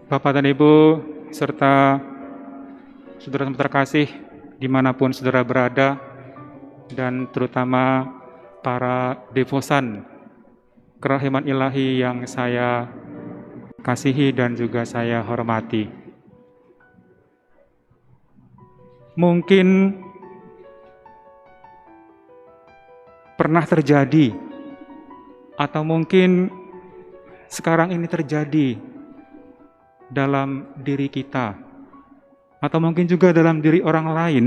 Bapak dan Ibu, serta saudara-saudara terkasih dimanapun saudara berada, dan terutama para devosan kerahiman ilahi yang saya kasihi dan juga saya hormati. Mungkin pernah terjadi, atau mungkin sekarang ini terjadi dalam diri kita, atau mungkin juga dalam diri orang lain,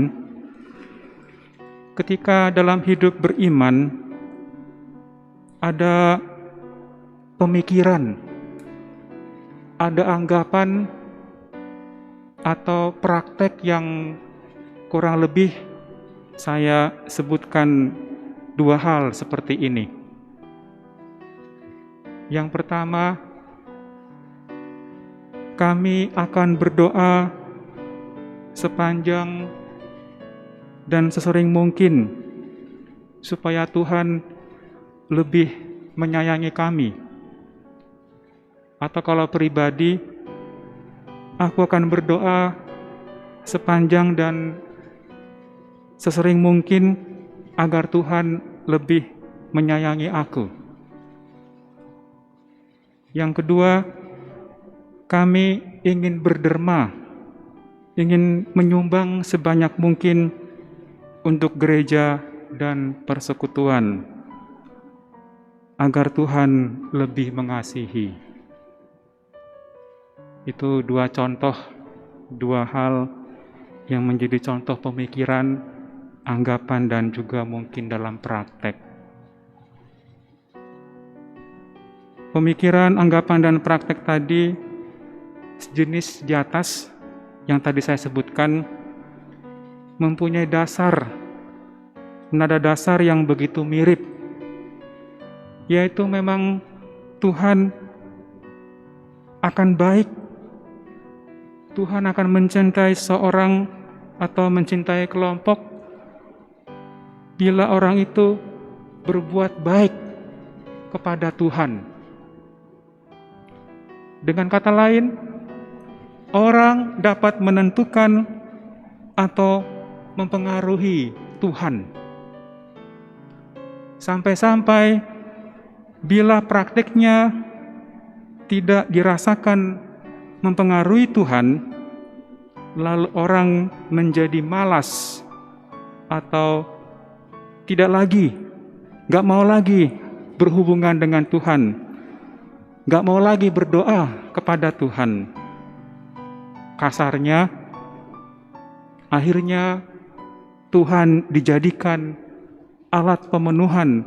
ketika dalam hidup beriman ada pemikiran, ada anggapan atau praktek yang kurang lebih saya sebutkan dua hal seperti ini. Yang pertama, kami akan berdoa sepanjang dan sesering mungkin supaya Tuhan lebih menyayangi kami. Atau kalau pribadi, aku akan berdoa sepanjang dan sesering mungkin agar Tuhan lebih menyayangi aku. Yang kedua, kami ingin berderma, ingin menyumbang sebanyak mungkin untuk gereja dan persekutuan, agar Tuhan lebih mengasihi. Itu dua contoh, dua hal yang menjadi contoh pemikiran, anggapan, dan juga mungkin dalam praktek. Pemikiran, anggapan, dan praktek tadi sejenis di atas yang tadi saya sebutkan mempunyai dasar, nada dasar yang begitu mirip, yaitu memang Tuhan akan baik, Tuhan akan mencintai seorang atau mencintai kelompok bila orang itu berbuat baik kepada Tuhan. Dengan kata lain, orang dapat menentukan atau mempengaruhi Tuhan. Sampai-sampai bila prakteknya tidak dirasakan mempengaruhi Tuhan, lalu orang menjadi malas atau gak mau lagi berhubungan dengan Tuhan, gak mau lagi berdoa kepada Tuhan. Kasarnya, akhirnya Tuhan dijadikan alat pemenuhan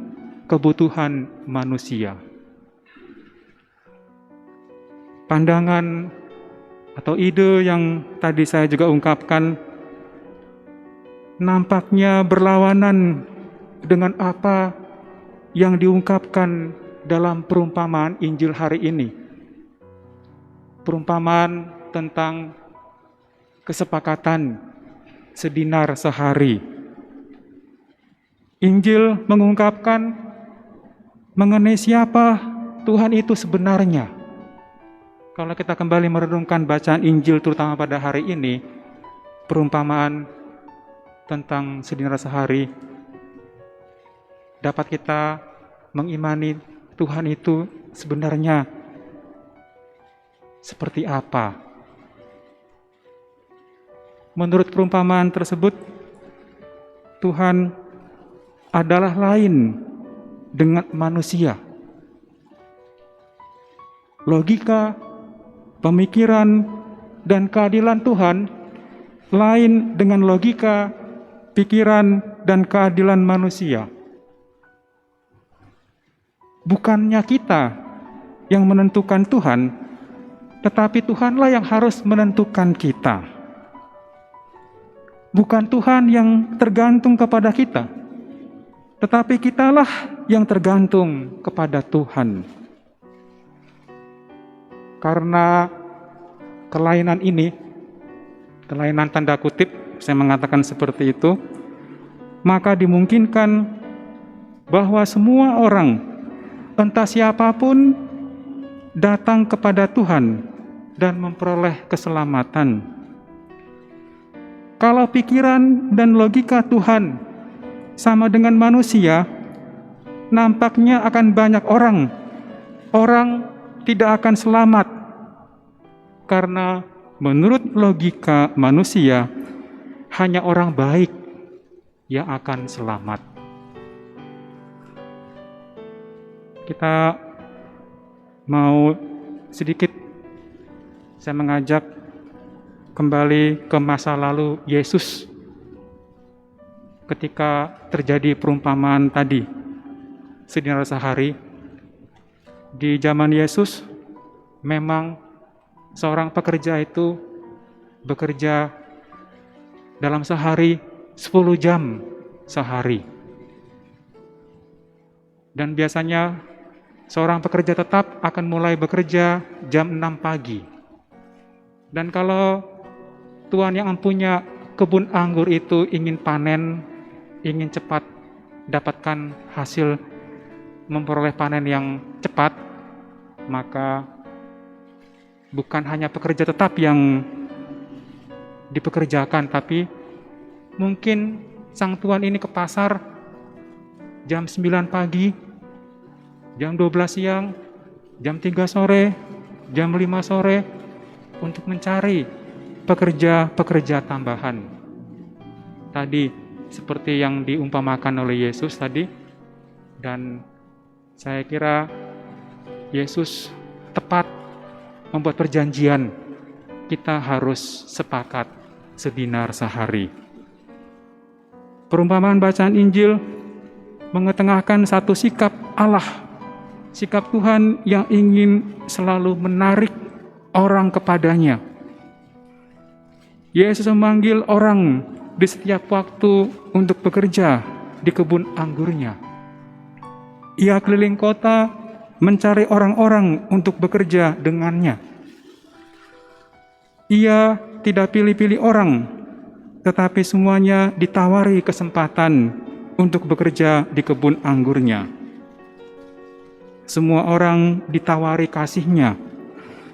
kebutuhan manusia. Pandangan atau ide yang tadi saya juga ungkapkan nampaknya berlawanan dengan apa yang diungkapkan dalam perumpamaan Injil hari ini. Perumpamaan tentang kesepakatan sedinar sehari. Injil mengungkapkan mengenai siapa Tuhan itu sebenarnya. Kalau kita kembali merenungkan bacaan Injil terutama pada hari ini, perumpamaan tentang sedinar sehari, dapat kita mengimani Tuhan itu sebenarnya seperti apa. Menurut perumpamaan tersebut, Tuhan adalah lain dengan manusia. Logika, pemikiran, dan keadilan Tuhan lain dengan logika, pikiran, dan keadilan manusia. Bukannya kita yang menentukan Tuhan, tetapi Tuhanlah yang harus menentukan kita. Bukan Tuhan yang tergantung kepada kita, tetapi kitalah yang tergantung kepada Tuhan. Karena kelainan ini, kelainan tanda kutip, saya mengatakan seperti itu, maka dimungkinkan bahwa semua orang, entah siapapun, datang kepada Tuhan dan memperoleh keselamatan. Kalau pikiran dan logika Tuhan sama dengan manusia, nampaknya akan banyak orang tidak akan selamat, karena menurut logika manusia hanya orang baik yang akan selamat. Kita mau sedikit, saya mengajak kembali ke masa lalu Yesus ketika terjadi perumpamaan tadi, sedinar sehari. Di zaman Yesus, memang seorang pekerja itu bekerja dalam sehari 10 jam sehari. Dan biasanya seorang pekerja tetap akan mulai bekerja jam 6 pagi. Dan kalau Tuhan yang mempunyai kebun anggur itu ingin panen, ingin cepat dapatkan hasil, memperoleh panen yang cepat, maka bukan hanya pekerja tetap yang dipekerjakan, tapi mungkin sang tuan ini ke pasar jam 9 pagi, jam 12 siang, jam 3 sore, jam 5 sore untuk mencari pekerja-pekerja tambahan. Tadi seperti yang diumpamakan oleh Yesus tadi, dan saya kira Yesus tepat membuat perjanjian, kita harus sepakat sedinar sehari. Perumpamaan bacaan Injil mengetengahkan satu sikap Allah, sikap Tuhan yang ingin selalu menarik orang kepadanya. Yesus memanggil orang di setiap waktu untuk bekerja di kebun anggurnya. Ia keliling kota mencari orang-orang untuk bekerja dengannya. Ia tidak pilih-pilih orang, tetapi semuanya ditawari kesempatan untuk bekerja di kebun anggurnya. Semua orang ditawari kasih-Nya.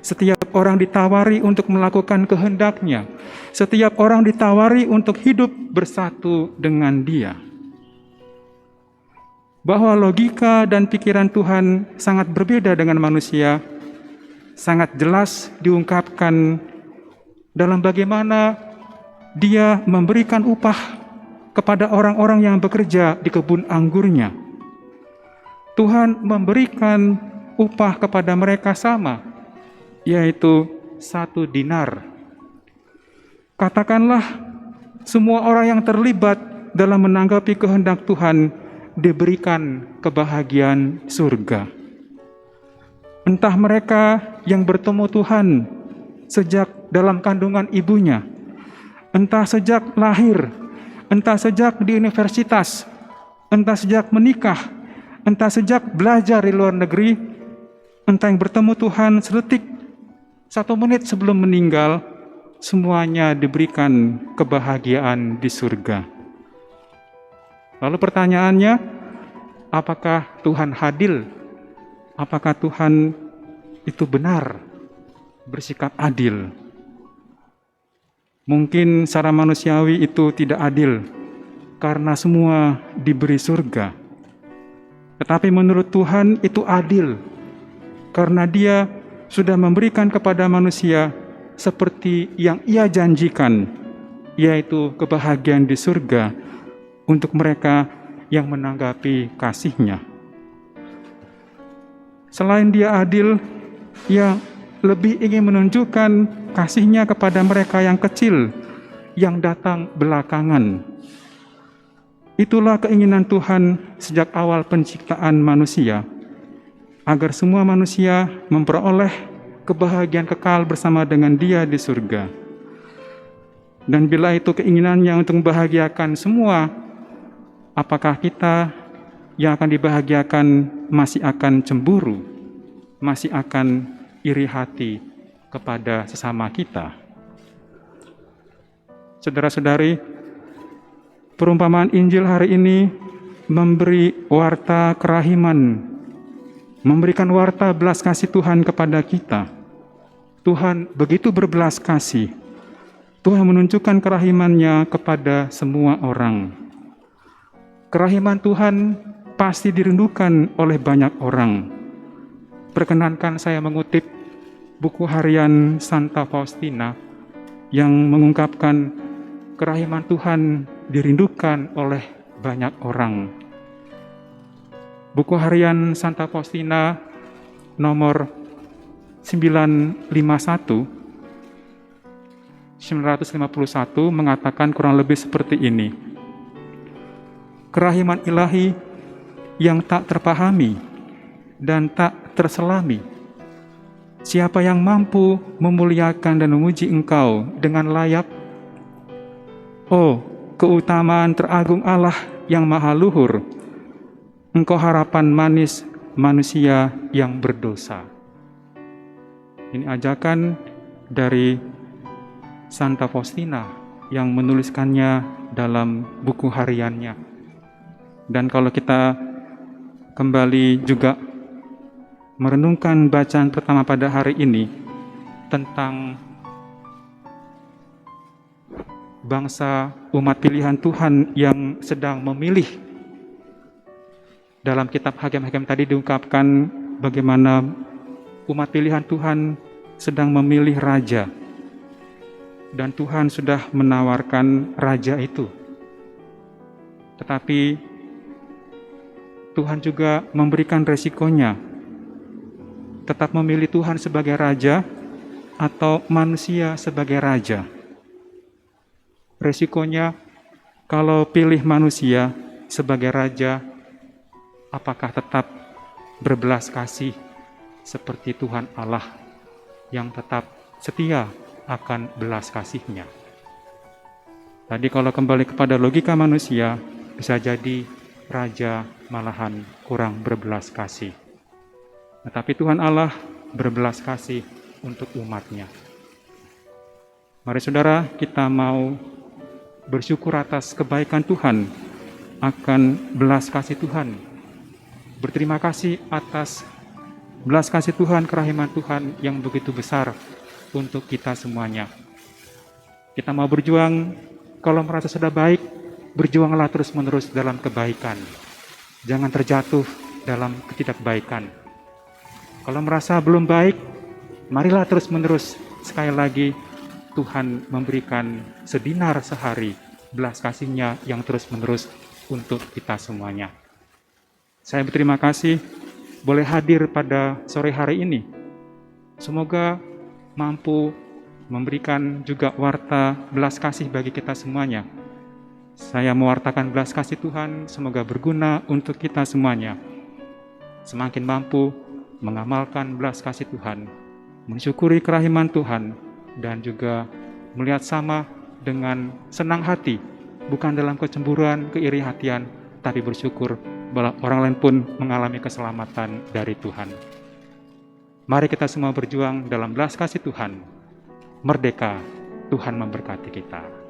Setiap orang ditawari untuk melakukan kehendak-Nya. Setiap orang ditawari untuk hidup bersatu dengan Dia. Bahwa logika dan pikiran Tuhan sangat berbeda dengan manusia, sangat jelas diungkapkan dalam bagaimana Dia memberikan upah kepada orang-orang yang bekerja di kebun anggurnya. Tuhan memberikan upah kepada mereka sama, yaitu 1 dinar. Katakanlah semua orang yang terlibat dalam menanggapi kehendak Tuhan diberikan kebahagiaan surga. Entah mereka yang bertemu Tuhan sejak dalam kandungan ibunya, entah sejak lahir, entah sejak di universitas, entah sejak menikah, entah sejak belajar di luar negeri, entah yang bertemu Tuhan sedetik, 1 menit sebelum meninggal, semuanya diberikan kebahagiaan di surga. Lalu pertanyaannya, apakah Tuhan adil? Apakah Tuhan itu benar bersikap adil? Mungkin secara manusiawi itu tidak adil, karena semua diberi surga. Tetapi menurut Tuhan itu adil, karena Dia sudah memberikan kepada manusia seperti yang Ia janjikan, yaitu kebahagiaan di surga untuk mereka yang menanggapi kasih-Nya. Selain Dia adil, Ia lebih ingin menunjukkan kasih-Nya kepada mereka yang kecil, yang datang belakangan. Itulah keinginan Tuhan sejak awal penciptaan manusia, agar semua manusia memperoleh kebahagiaan kekal bersama dengan Dia di surga. Dan bila itu keinginannya untuk membahagiakan semua, apakah kita yang akan dibahagiakan masih akan cemburu, masih akan iri hati kepada sesama kita? Saudara-saudari, perumpamaan Injil hari ini memberi warta kerahiman, memberikan warta belas kasih Tuhan kepada kita. Tuhan begitu berbelas kasih. Tuhan menunjukkan kerahiman-Nya kepada semua orang. Kerahiman Tuhan pasti dirindukan oleh banyak orang. Perkenankan saya mengutip buku harian Santa Faustina yang mengungkapkan kerahiman Tuhan dirindukan oleh banyak orang. Buku harian Santa Faustina nomor 951 mengatakan kurang lebih seperti ini. Kerahiman ilahi yang tak terpahami dan tak terselami. Siapa yang mampu memuliakan dan memuji Engkau dengan layak? Oh, keutamaan teragung Allah yang maha luhur. Engkau harapan manis manusia yang berdosa. Ini ajakan dari Santa Faustina yang menuliskannya dalam buku hariannya. Dan kalau kita kembali juga merenungkan bacaan pertama pada hari ini tentang bangsa umat pilihan Tuhan yang sedang memilih. Dalam kitab Hakim-Hakim tadi diungkapkan bagaimana umat pilihan Tuhan sedang memilih raja. Dan Tuhan sudah menawarkan raja itu. Tetapi Tuhan juga memberikan resikonya. Tetap memilih Tuhan sebagai raja atau manusia sebagai raja. Resikonya kalau pilih manusia sebagai raja, apakah tetap berbelas kasih seperti Tuhan Allah yang tetap setia akan belas kasih-Nya. Tadi kalau kembali kepada logika manusia, bisa jadi raja malahan kurang berbelas kasih. Tetapi Tuhan Allah berbelas kasih untuk umat-Nya. Mari saudara, kita mau bersyukur atas kebaikan Tuhan, akan belas kasih Tuhan. Berterima kasih atas belas kasih Tuhan, kerahiman Tuhan yang begitu besar untuk kita semuanya. Kita mau berjuang, kalau merasa sudah baik, berjuanglah terus-menerus dalam kebaikan. Jangan terjatuh dalam ketidakbaikan. Kalau merasa belum baik, marilah terus-menerus. Sekali lagi, Tuhan memberikan sedinar sehari belas kasih-Nya yang terus-menerus untuk kita semuanya. Saya berterima kasih boleh hadir pada sore hari ini. Semoga mampu memberikan juga warta belas kasih bagi kita semuanya. Saya mewartakan belas kasih Tuhan, semoga berguna untuk kita semuanya. Semakin mampu mengamalkan belas kasih Tuhan, mensyukuri kerahiman Tuhan, dan juga melihat sama dengan senang hati, bukan dalam kecemburuan, keiri hatian, tapi bersyukur bahwa orang lain pun mengalami keselamatan dari Tuhan. Mari kita semua berjuang dalam belas kasih Tuhan. Merdeka, Tuhan memberkati kita.